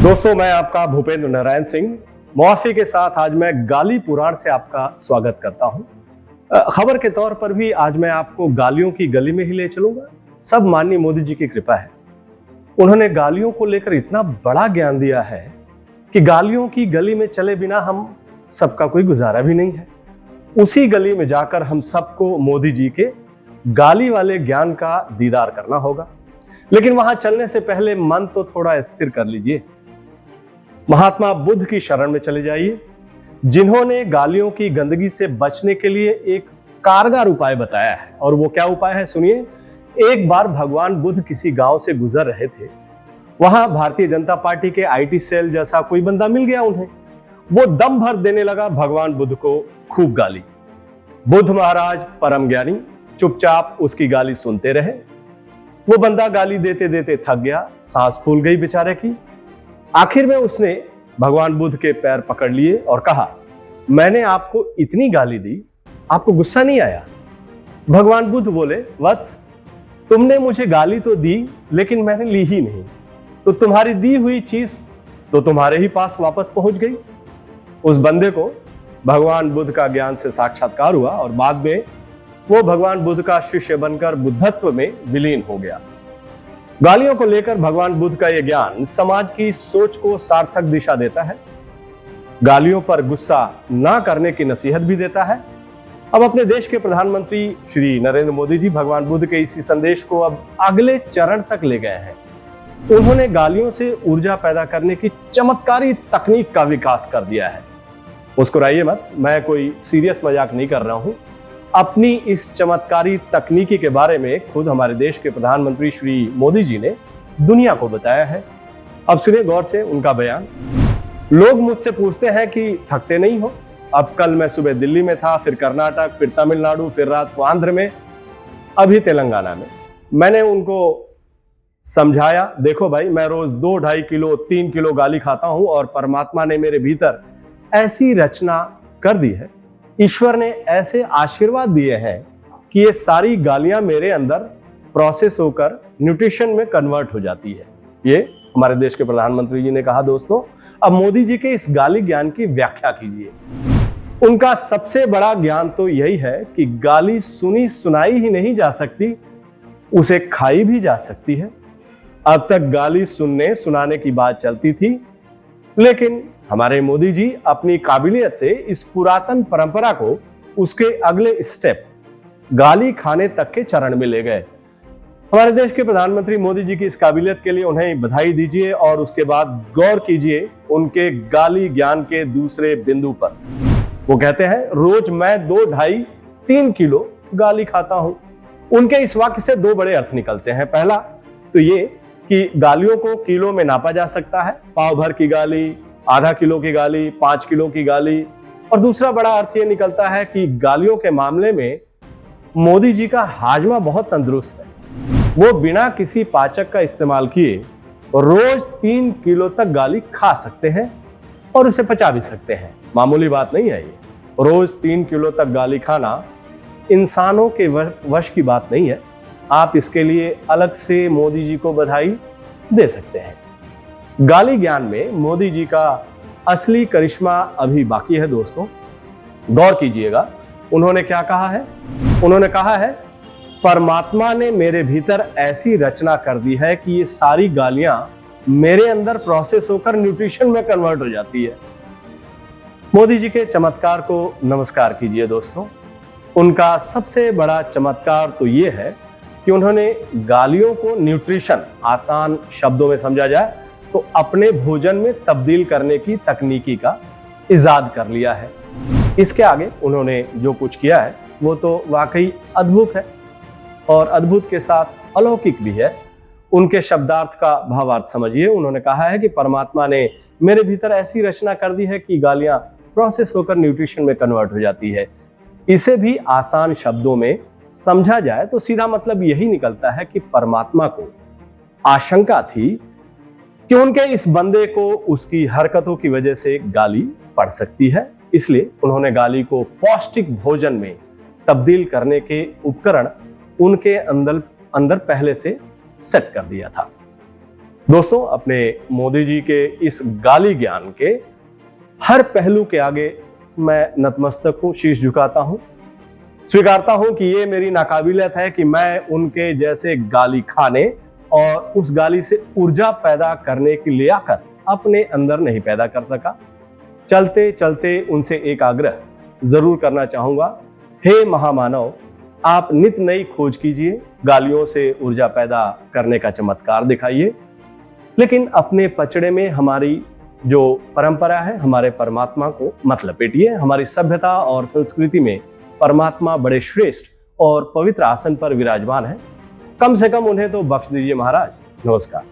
दोस्तों, मैं आपका भूपेंद्र नारायण सिंह मुआफी के साथ आज मैं गाली पुराण से आपका स्वागत करता हूं। खबर के तौर पर भी आज मैं आपको गालियों की गली में ही ले चलूंगा। सब माननीय मोदी जी की कृपा है। उन्होंने गालियों को लेकर इतना बड़ा ज्ञान दिया है कि गालियों की गली में चले बिना हम सबका कोई गुजारा भी नहीं है। उसी गली में जाकर हम सबको मोदी जी के गाली वाले ज्ञान का दीदार करना होगा। लेकिन वहां चलने से पहले मन तो थोड़ा स्थिर कर लीजिए। महात्मा बुद्ध की शरण में चले जाइए, जिन्होंने गालियों की गंदगी से बचने के लिए एक कारगर उपाय बताया है। और वो क्या उपाय है, सुनिए। एक बार भगवान बुद्ध किसी गांव से गुजर रहे थे। वहां भारतीय जनता पार्टी के आईटी सेल जैसा कोई बंदा मिल गया उन्हें। वो दम भर देने लगा भगवान बुद्ध को खूब गाली। बुद्ध महाराज परम ज्ञानी चुपचाप उसकी गाली सुनते रहे। वो बंदा गाली देते देते थक गया, सांस फूल गई बेचारे की। आखिर में उसने भगवान बुद्ध के पैर पकड़ लिए और कहा, मैंने आपको इतनी गाली दी, आपको गुस्सा नहीं आया? भगवान बुद्ध बोले, वत्स, तुमने मुझे गाली तो दी लेकिन मैंने ली ही नहीं, तो तुम्हारी दी हुई चीज तो तुम्हारे ही पास वापस पहुंच गई। उस बंदे को भगवान बुद्ध का ज्ञान से साक्षात्कार हुआ और बाद में वो भगवान बुद्ध का शिष्य बनकर बुद्धत्व में विलीन हो गया। गालियों को लेकर भगवान बुद्ध का यह ज्ञान समाज की सोच को सार्थक दिशा देता है। गालियों पर गुस्सा ना करने की नसीहत भी देता है। अब अपने देश के प्रधानमंत्री श्री नरेंद्र मोदी जी भगवान बुद्ध के इसी संदेश को अब अगले चरण तक ले गए हैं। उन्होंने गालियों से ऊर्जा पैदा करने की चमत्कारी तकनीक का विकास कर दिया है। मुस्कुराइए मत, मैं कोई सीरियस मजाक नहीं कर रहा हूं। अपनी इस चमत्कारी तकनीकी के बारे में खुद हमारे देश के प्रधानमंत्री श्री मोदी जी ने दुनिया को बताया है। अब सुनिए गौर से उनका बयान। लोग मुझसे पूछते हैं कि थकते नहीं हो। अब कल मैं सुबह दिल्ली में था, फिर कर्नाटक, फिर तमिलनाडु, फिर रात को आंध्र में, अभी तेलंगाना में। मैंने उनको समझाया, देखो भाई, मैं रोज 2-2.5 किलो 3 किलो गाली खाता हूं और परमात्मा ने मेरे भीतर ऐसी रचना कर दी है, ईश्वर ने ऐसे आशीर्वाद दिए हैं कि ये सारी गालियां मेरे अंदर प्रोसेस होकर न्यूट्रिशन में कन्वर्ट हो जाती है। ये हमारे देश के प्रधानमंत्री जी ने कहा। दोस्तों, अब मोदी जी के इस गाली ज्ञान की व्याख्या कीजिए। उनका सबसे बड़ा ज्ञान तो यही है कि गाली सुनी सुनाई ही नहीं जा सकती, उसे खाई भी जा सकती है। अब तक गाली सुनने सुनाने की बात चलती थी, लेकिन हमारे मोदी जी अपनी काबिलियत से इस पुरातन परंपरा को उसके अगले स्टेप गाली खाने तक के चरण में ले गए। हमारे देश के प्रधानमंत्री मोदी जी की इस काबिलियत के लिए उन्हें बधाई दीजिए और उसके बाद गौर कीजिए उनके गाली ज्ञान के दूसरे बिंदु पर। वो कहते हैं, रोज मैं 2-2.5-3 किलो गाली खाता हूं। उनके इस वाक्य से 2 बड़े अर्थ निकलते हैं। पहला तो ये कि गालियों को किलो में नापा जा सकता है, पाव भर की गाली, आधा किलो की गाली, 5 किलो की गाली। और दूसरा बड़ा अर्थ यह निकलता है कि गालियों के मामले में मोदी जी का हाजमा बहुत तंदुरुस्त है। वो बिना किसी पाचक का इस्तेमाल किए रोज 3 किलो तक गाली खा सकते हैं और उसे पचा भी सकते हैं। मामूली बात नहीं है ये। रोज 3 किलो तक गाली खाना इंसानों के वश की बात नहीं है। आप इसके लिए अलग से मोदी जी को बधाई दे सकते हैं। गाली ज्ञान में मोदी जी का असली करिश्मा अभी बाकी है। दोस्तों, गौर कीजिएगा, उन्होंने क्या कहा है। उन्होंने कहा है, परमात्मा ने मेरे भीतर ऐसी रचना कर दी है कि ये सारी गालियां मेरे अंदर प्रोसेस होकर न्यूट्रिशन में कन्वर्ट हो जाती है। मोदी जी के चमत्कार को नमस्कार कीजिए। दोस्तों, उनका सबसे बड़ा चमत्कार तो ये है कि उन्होंने गालियों को न्यूट्रिशन, आसान शब्दों में समझा जाए तो अपने भोजन में तब्दील करने की तकनीकी का इजाद कर लिया है। इसके आगे उन्होंने जो कुछ किया है वो तो वाकई अद्भुत है और अद्भुत के साथ अलौकिक भी है। उनके शब्दार्थ का भावार्थ समझिए। उन्होंने कहा है कि परमात्मा ने मेरे भीतर ऐसी रचना कर दी है कि गालियां प्रोसेस होकर न्यूट्रिशन में कन्वर्ट हो जाती है। इसे भी आसान शब्दों में समझा जाए तो सीधा मतलब यही निकलता है कि परमात्मा को आशंका थी कि उनके इस बंदे को उसकी हरकतों की वजह से गाली पड़ सकती है। इसलिए उन्होंने गाली को पौष्टिक भोजन में तब्दील करने के उपकरण उनके अंदर पहले से सेट कर दिया था। दोस्तों, अपने मोदी जी के इस गाली ज्ञान के हर पहलू के आगे मैं नतमस्तक हूं, शीश झुकाता हूं, स्वीकारता हूं कि ये मेरी नाकाबिलियत है कि मैं उनके जैसे गाली खाने और उस गाली से ऊर्जा पैदा करने की लियाकत अपने अंदर नहीं पैदा कर सका। चलते चलते उनसे एक आग्रह जरूर करना चाहूंगा, हे महामानव, आप नित नई खोज कीजिए, गालियों से ऊर्जा पैदा करने का चमत्कार दिखाइए, लेकिन अपने पचड़े में हमारी जो परंपरा है, हमारे परमात्मा को मत लपेटिए। हमारी सभ्यता और संस्कृति में परमात्मा बड़े श्रेष्ठ और पवित्र आसन पर विराजमान है, कम से कम उन्हें तो बख्श दीजिए महाराज। नमस्कार।